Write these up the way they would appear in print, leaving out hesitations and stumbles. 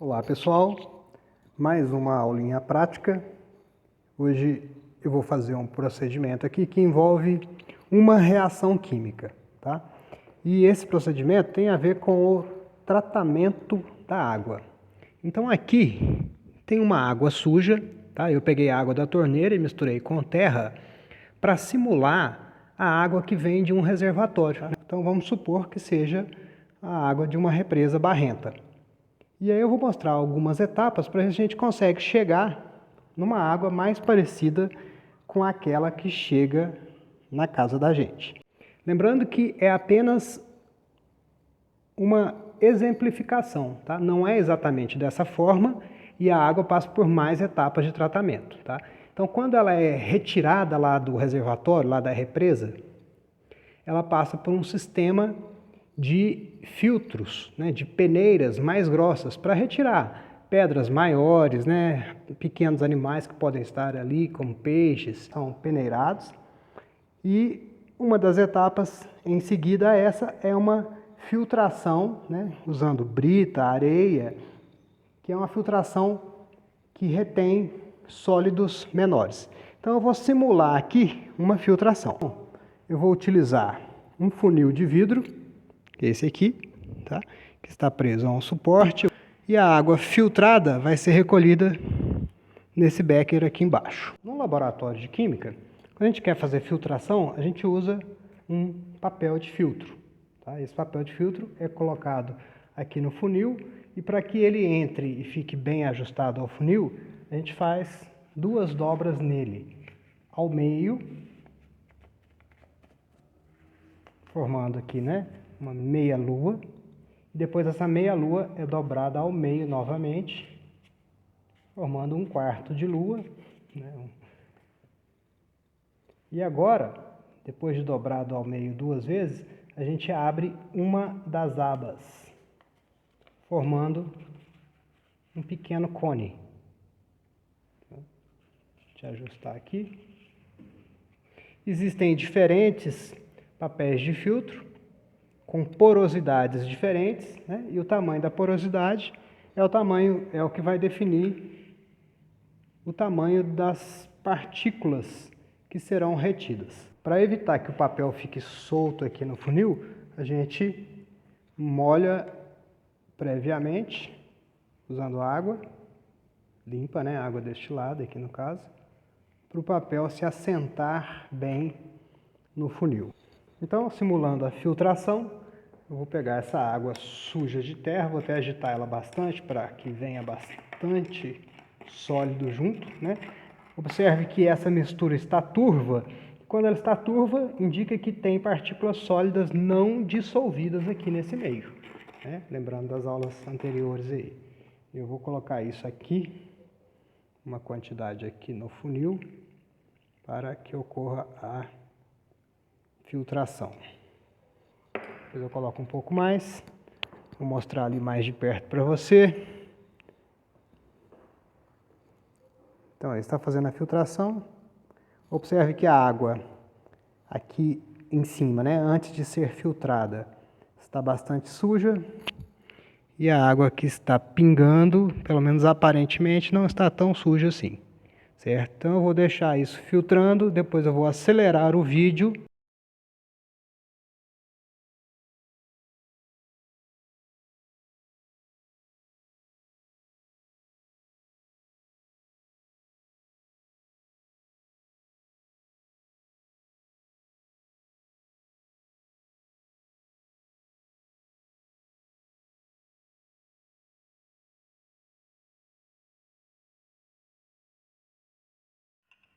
Olá pessoal, mais uma aulinha prática. Hoje eu vou fazer um procedimento aqui que envolve uma reação química, tá? E esse procedimento tem a ver com o tratamento da água. Então aqui tem uma água suja, tá? Eu peguei a água da torneira e misturei com terra para simular a água que vem de um reservatório. Então vamos supor que seja a água de uma represa barrenta. E aí eu vou mostrar algumas etapas para a gente consegue chegar numa água mais parecida com aquela que chega na casa da gente. Lembrando que é apenas uma exemplificação, tá? Não é exatamente dessa forma e a água passa por mais etapas de tratamento, tá? Então, quando ela é retirada lá do reservatório, lá da represa, ela passa por um sistema de filtros, né, de peneiras mais grossas para retirar pedras maiores, né, pequenos animais que podem estar ali, como peixes, são peneirados. E uma das etapas em seguida a essa é uma filtração, né, usando brita, areia, que é uma filtração que retém sólidos menores. Então eu vou simular aqui uma filtração. Eu vou utilizar um funil de vidro, que é esse aqui, tá? Que está preso a um suporte, e a água filtrada vai ser recolhida nesse becker aqui embaixo. No laboratório de química, quando a gente quer fazer filtração, a gente usa um papel de filtro. Tá? Esse papel de filtro é colocado aqui no funil e para que ele entre e fique bem ajustado ao funil, a gente faz duas dobras nele, ao meio, formando aqui, né, uma meia lua. Depois essa meia lua é dobrada ao meio novamente, formando um quarto de lua, né? E agora, depois de dobrado ao meio duas vezes, a gente abre uma das abas, formando um pequeno cone. Deixa eu ajustar aqui. Existem diferentes papéis de filtro, com porosidades diferentes, né? E o tamanho da porosidade é o que vai definir o tamanho das partículas que serão retidas. Para evitar que o papel fique solto aqui no funil, a gente molha previamente, usando água limpa, né? Água destilada aqui no caso, para o papel se assentar bem no funil. Então, simulando a filtração, eu vou pegar essa água suja de terra, vou até agitar ela bastante para que venha bastante sólido junto, né? Observe que essa mistura está turva. Quando ela está turva, indica que tem partículas sólidas não dissolvidas aqui nesse meio, né? Lembrando das aulas anteriores aí. Eu vou colocar isso aqui, uma quantidade aqui no funil, para que ocorra a filtração. Depois eu coloco um pouco mais. Vou mostrar ali mais de perto para você. Então, ele está fazendo a filtração. Observe que a água aqui em cima, né, antes de ser filtrada, está bastante suja. E a água que está pingando, pelo menos aparentemente, não está tão suja assim. Certo? Então eu vou deixar isso filtrando, depois eu vou acelerar o vídeo.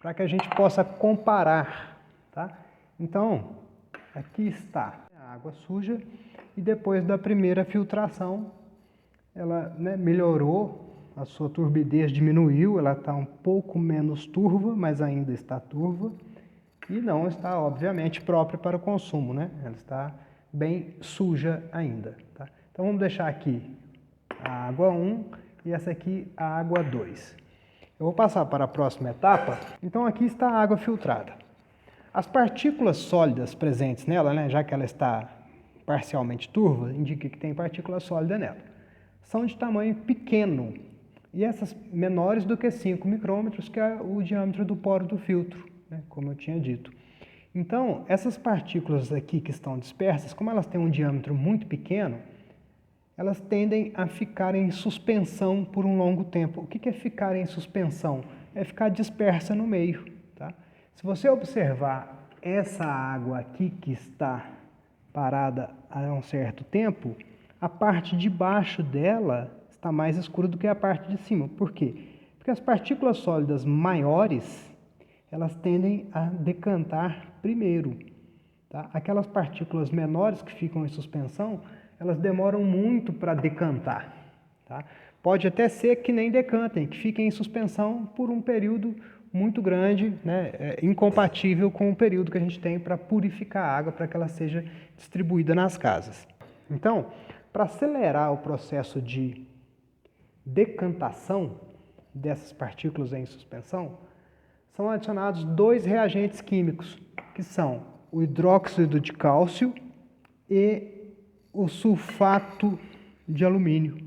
Para que a gente possa comparar, tá? Então, aqui está a água suja e depois da primeira filtração, ela, né, melhorou, a sua turbidez diminuiu, ela está um pouco menos turva, mas ainda está turva e não está, obviamente, própria para o consumo, né? Ela está bem suja ainda, tá? Então, vamos deixar aqui a água 1 e essa aqui a água 2. Eu vou passar para a próxima etapa. Então aqui está a água filtrada. As partículas sólidas presentes nela, né, já que ela está parcialmente turva, indica que tem partícula sólida nela. são de tamanho pequeno, e essas menores do que 5 micrômetros, que é o diâmetro do poro do filtro, né, como eu tinha dito. Então, essas partículas aqui que estão dispersas, como elas têm um diâmetro muito pequeno, elas tendem a ficar em suspensão por um longo tempo. O que é ficar em suspensão? É ficar dispersa no meio. Tá? Se você observar essa água aqui que está parada há um certo tempo, a parte de baixo dela está mais escura do que a parte de cima. Por quê? Porque as partículas sólidas maiores, elas tendem a decantar primeiro. Tá? Aquelas partículas menores que ficam em suspensão, elas demoram muito para decantar. Tá? Pode até ser que nem decantem, que fiquem em suspensão por um período muito grande, né, incompatível com o período que a gente tem para purificar a água, para que ela seja distribuída nas casas. Então, para acelerar o processo de decantação dessas partículas em suspensão, são adicionados 2 reagentes químicos, que são o hidróxido de cálcio e o sulfato de alumínio,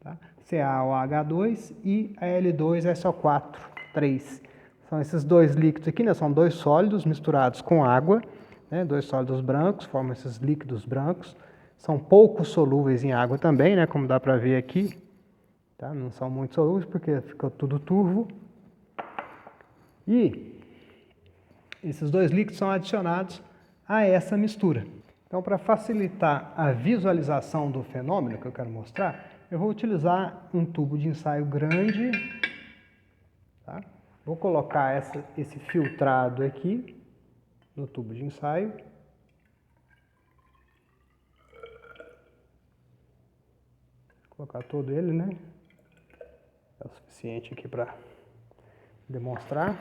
tá? CaOH2 e Al2SO4, 3. São esses 2 líquidos aqui, né? São 2 sólidos misturados com água, né? 2 sólidos brancos, formam esses líquidos brancos. São pouco solúveis em água também, né? Como dá para ver aqui. Tá? Não são muito solúveis porque fica tudo turvo. E esses 2 líquidos são adicionados a essa mistura. Então, para facilitar a visualização do fenômeno que eu quero mostrar, eu vou utilizar um tubo de ensaio grande. Tá? Vou colocar esse filtrado aqui no tubo de ensaio. Vou colocar todo ele, né? É o suficiente aqui para demonstrar.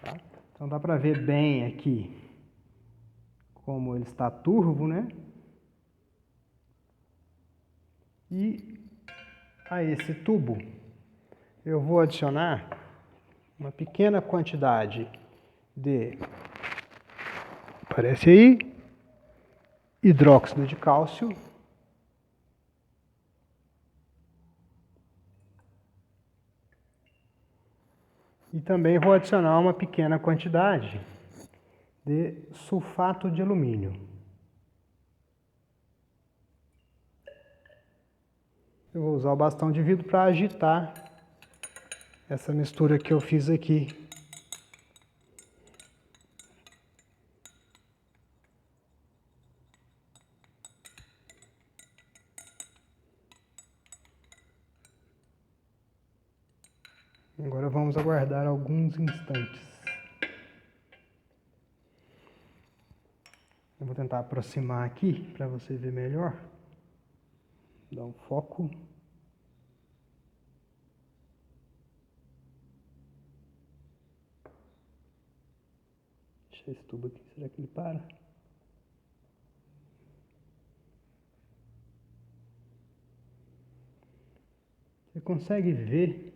Tá? Então, dá para ver bem aqui como ele está turvo, né? E a esse tubo eu vou adicionar uma pequena quantidade de, aparece aí, hidróxido de cálcio. E também vou adicionar uma pequena quantidade de sulfato de alumínio. Eu vou usar o bastão de vidro para agitar essa mistura que eu fiz aqui. Agora vamos aguardar alguns instantes. Eu vou tentar aproximar aqui para você ver melhor. Dar um foco. Deixa esse tubo aqui, será que ele para? Você consegue ver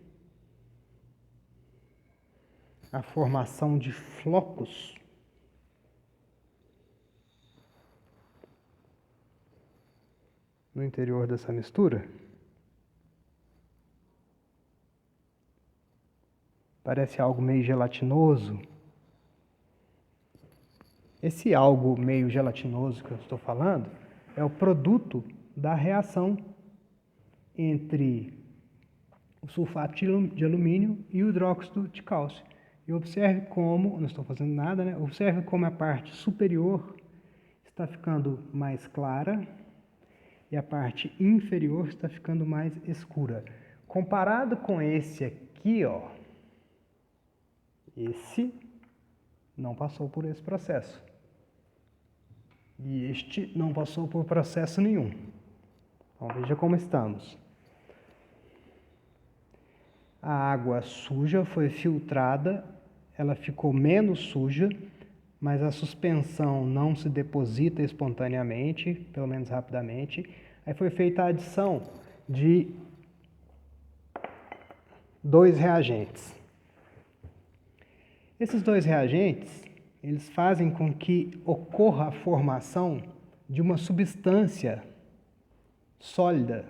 a formação de flocos no interior dessa mistura? Parece algo meio gelatinoso. Esse algo meio gelatinoso que eu estou falando é o produto da reação entre o sulfato de alumínio e o hidróxido de cálcio. E observe como, não estou fazendo nada, né? Observe como a parte superior está ficando mais clara e a parte inferior está ficando mais escura. Comparado com esse aqui, ó, esse não passou por esse processo. E este não passou por processo nenhum. Então, veja como estamos. A água suja foi filtrada, ela ficou menos suja, mas a suspensão não se deposita espontaneamente, pelo menos rapidamente. Aí foi feita a adição de 2 reagentes. Esses 2 reagentes, eles fazem com que ocorra a formação de uma substância sólida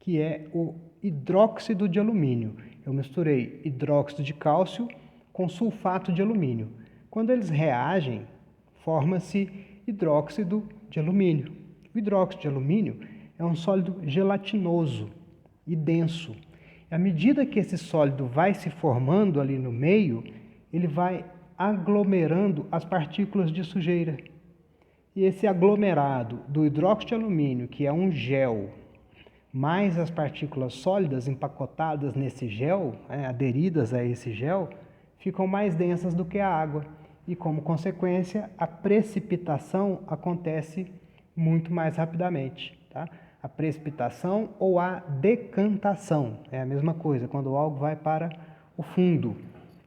que é o hidróxido de alumínio. Eu misturei hidróxido de cálcio com sulfato de alumínio. Quando eles reagem, forma-se hidróxido de alumínio. O hidróxido de alumínio é um sólido gelatinoso e denso. À medida que esse sólido vai se formando ali no meio, ele vai aglomerando as partículas de sujeira. E esse aglomerado do hidróxido de alumínio, que é um gel, mais as partículas sólidas empacotadas nesse gel, aderidas a esse gel, ficam mais densas do que a água. E, como consequência, a precipitação acontece muito mais rapidamente. Tá? A precipitação ou a decantação é a mesma coisa, quando algo vai para o fundo,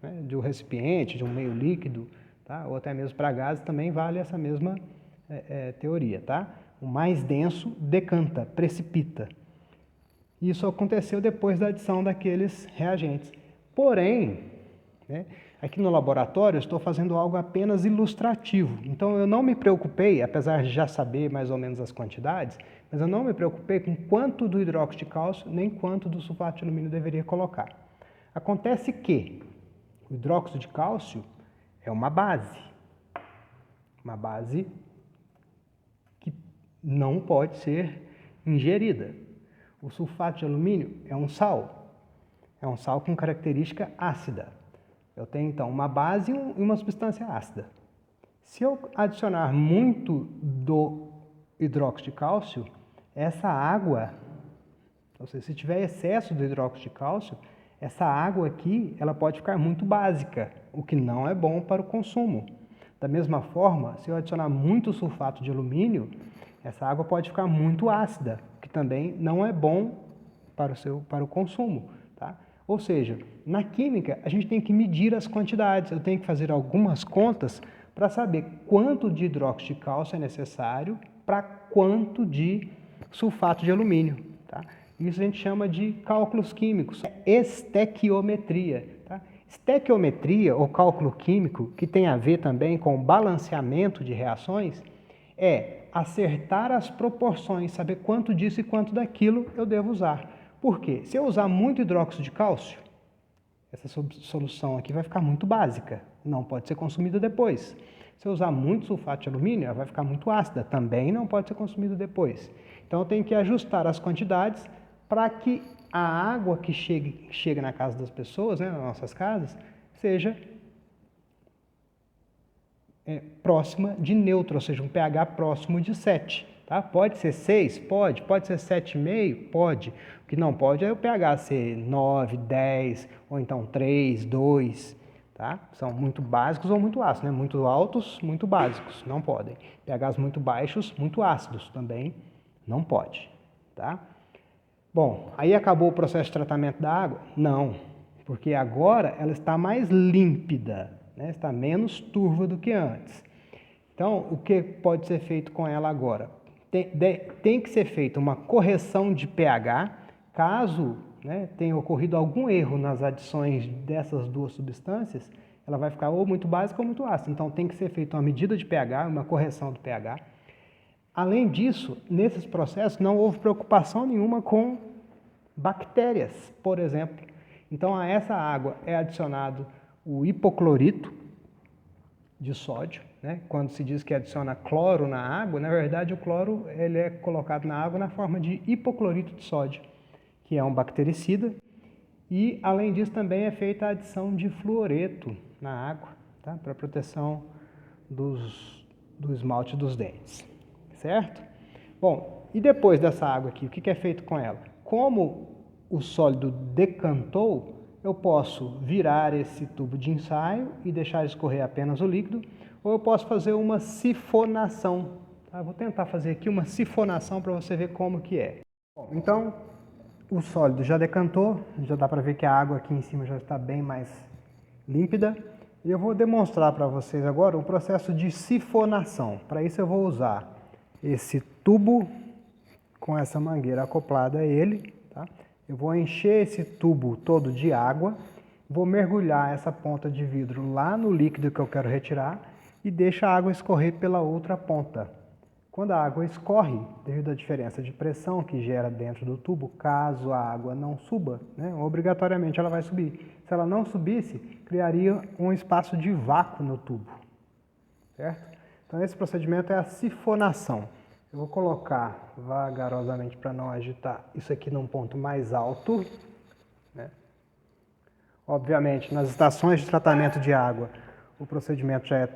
né, de um recipiente, de um meio líquido, tá? Ou até mesmo para gases, também vale essa mesma teoria. Tá? O mais denso decanta, precipita. Isso aconteceu depois da adição daqueles reagentes. Porém, né, aqui no laboratório eu estou fazendo algo apenas ilustrativo. Então eu não me preocupei, apesar de já saber mais ou menos as quantidades, mas eu não me preocupei com quanto do hidróxido de cálcio nem quanto do sulfato de alumínio deveria colocar. Acontece que o hidróxido de cálcio é uma base que não pode ser ingerida. O sulfato de alumínio é um sal com característica ácida. Eu tenho então uma base e uma substância ácida. Se eu adicionar muito do hidróxido de cálcio, essa água, ou seja, se tiver excesso do hidróxido de cálcio, essa água aqui ela pode ficar muito básica, o que não é bom para o consumo. Da mesma forma, se eu adicionar muito sulfato de alumínio, essa água pode ficar muito ácida, o que também não é bom para o consumo. Tá? Ou seja, na química a gente tem que medir as quantidades, eu tenho que fazer algumas contas para saber quanto de hidróxido de cálcio é necessário para quanto de sulfato de alumínio. Tá? Isso a gente chama de cálculos químicos, estequiometria. Tá? Estequiometria, ou cálculo químico, que tem a ver também com o balanceamento de reações, é acertar as proporções, saber quanto disso e quanto daquilo eu devo usar. Por quê? Se eu usar muito hidróxido de cálcio, essa solução aqui vai ficar muito básica, não pode ser consumida depois. Se eu usar muito sulfato de alumínio, ela vai ficar muito ácida, também não pode ser consumida depois. Então eu tenho que ajustar as quantidades para que a água que chega na casa das pessoas, né, nas nossas casas, seja próxima de neutro, ou seja, um pH próximo de 7. Tá? Pode ser 6? Pode. Pode ser 7,5? Pode. O que não pode é o pH ser 9, 10, ou então 3, 2. Tá? São muito básicos ou muito ácidos, né? Muito altos, muito básicos, não podem. pHs muito baixos, muito ácidos, também não pode. Tá? Bom, aí acabou o processo de tratamento da água? Não, porque agora ela está mais límpida, né? Está menos turva do que antes. Então, o que pode ser feito com ela agora? Tem que ser feita uma correção de pH, caso, né, tenha ocorrido algum erro nas adições dessas duas substâncias, ela vai ficar ou muito básica ou muito ácida. Então, tem que ser feita uma medida de pH, uma correção do pH. Além disso, nesses processos não houve preocupação nenhuma com bactérias, por exemplo. Então, a essa água é adicionado o hipoclorito de sódio, né? Quando se diz que adiciona cloro na água, na verdade o cloro ele é colocado na água na forma de hipoclorito de sódio, que é um bactericida. E, além disso, também é feita a adição de fluoreto na água, tá? Para proteção do esmalte dos dentes, certo? Bom, e depois dessa água aqui, o que é feito com ela? Como o sólido decantou, eu posso virar esse tubo de ensaio e deixar escorrer apenas o líquido, ou eu posso fazer uma sifonação. Tá? Vou tentar fazer aqui uma sifonação para você ver como que é. Bom, então, o sólido já decantou, já dá para ver que a água aqui em cima já está bem mais límpida. E eu vou demonstrar para vocês agora o processo de sifonação. Para isso eu vou usar esse tubo com essa mangueira acoplada a ele. Tá? Eu vou encher esse tubo todo de água, vou mergulhar essa ponta de vidro lá no líquido que eu quero retirar e deixo a água escorrer pela outra ponta. quando a água escorre, devido à diferença de pressão que gera dentro do tubo, caso a água não suba, né, obrigatoriamente ela vai subir. Se ela não subisse, criaria um espaço de vácuo no tubo, certo? Então esse procedimento é a sifonação. Eu vou colocar vagarosamente para não agitar isso aqui num ponto mais alto, né? Obviamente, nas estações de tratamento de água, o procedimento já é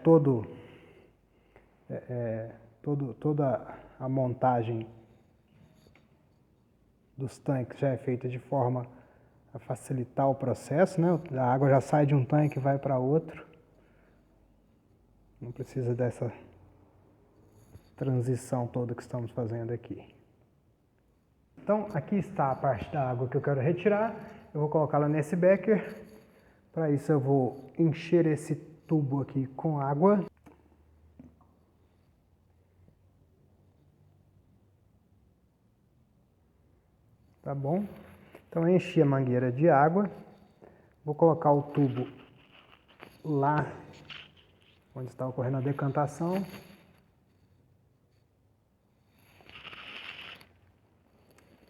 toda a montagem dos tanques já é feita de forma a facilitar o processo, né? A água já sai de um tanque e vai para outro. Não precisa dessa transição toda que estamos fazendo aqui. Então, aqui está a parte da água que eu quero retirar. Eu vou colocá-la nesse becker. Para isso eu vou encher esse tubo aqui com água. Tá bom? Então eu enchi a mangueira de água. Vou colocar o tubo lá onde está ocorrendo a decantação.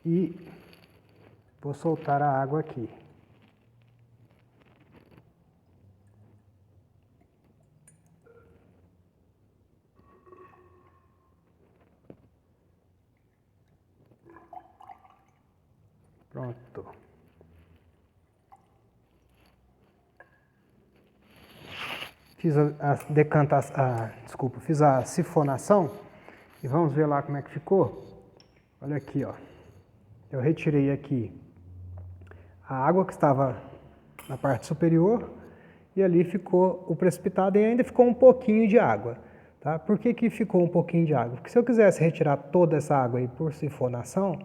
E vou soltar a água aqui. Pronto. Fiz fiz a sifonação e vamos ver lá como é que ficou. Olha aqui, ó. Eu retirei aqui a água que estava na parte superior e ali ficou o precipitado e ainda ficou um pouquinho de água. Tá? Por que que ficou um pouquinho de água? Porque se eu quisesse retirar toda essa água aí por sifonação,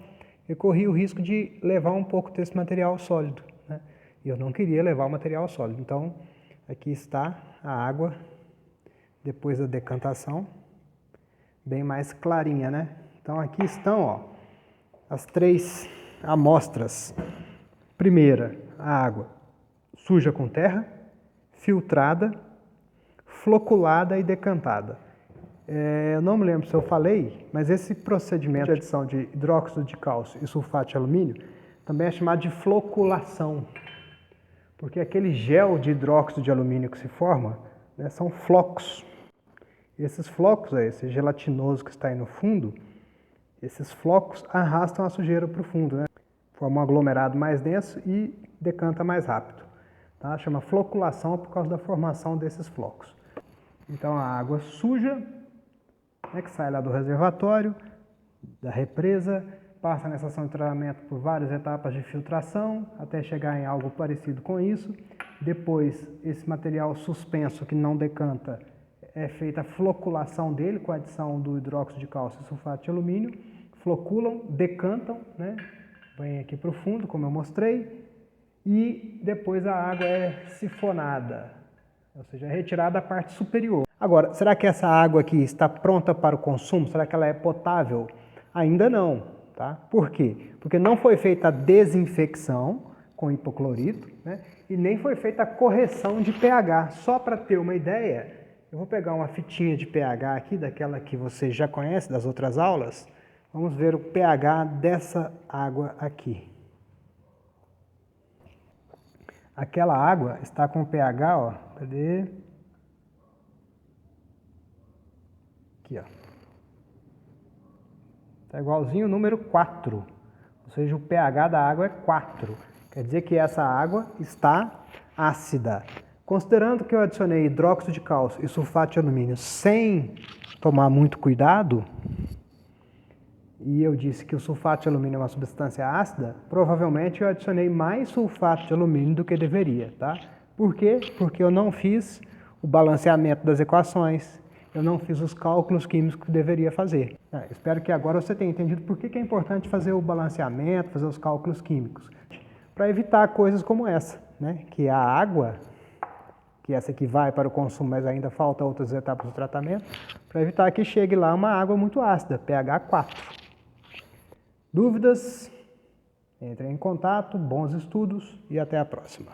eu corria o risco de levar um pouco desse material sólido, né? E eu não queria levar o material sólido. Então, aqui está a água depois da decantação, bem mais clarinha, né? Então, aqui estão, ó, as 3 amostras. Primeira, a água suja com terra, filtrada, floculada e decantada. Eu não me lembro se eu falei, mas esse procedimento de adição de hidróxido de cálcio e sulfato de alumínio também é chamado de floculação, porque aquele gel de hidróxido de alumínio que se forma, né, são flocos. Esses flocos, esse gelatinoso que está aí no fundo, esses flocos arrastam a sujeira para o fundo, né? Forma um aglomerado mais denso e decanta mais rápido. Tá? Chama floculação por causa da formação desses flocos. Então a água suja, né, que sai lá do reservatório, da represa, passa na estação de tratamento por várias etapas de filtração, até chegar em algo parecido com isso. Depois, esse material suspenso que não decanta, é feita a floculação dele com a adição do hidróxido de cálcio e sulfato de alumínio. Floculam, decantam, né? Vem aqui para o fundo, como eu mostrei. E depois a água é sifonada, ou seja, é retirada da parte superior. Agora, será que essa água aqui está pronta para o consumo? Será que ela é potável? Ainda não, tá? Por quê? Porque não foi feita a desinfecção com hipoclorito, né? E nem foi feita a correção de pH. Só para ter uma ideia, eu vou pegar uma fitinha de pH aqui, daquela que você já conhece das outras aulas. Vamos ver o pH dessa água aqui. Aquela água está com pH, ó, cadê? Aqui, ó. Está igualzinho o número 4, ou seja, o pH da água é 4. Quer dizer que essa água está ácida. Considerando que eu adicionei hidróxido de cálcio e sulfato de alumínio sem tomar muito cuidado, e eu disse que o sulfato de alumínio é uma substância ácida, provavelmente eu adicionei mais sulfato de alumínio do que deveria, tá? Por quê? Porque eu não fiz o balanceamento das equações, eu não fiz os cálculos químicos que deveria fazer. Espero que agora você tenha entendido por que é importante fazer o balanceamento, fazer os cálculos químicos. Para evitar coisas como essa, né? Que a água, que essa aqui vai para o consumo, mas ainda falta outras etapas do tratamento, para evitar que chegue lá uma água muito ácida, pH 4. Dúvidas? Entrem em contato, bons estudos e até a próxima.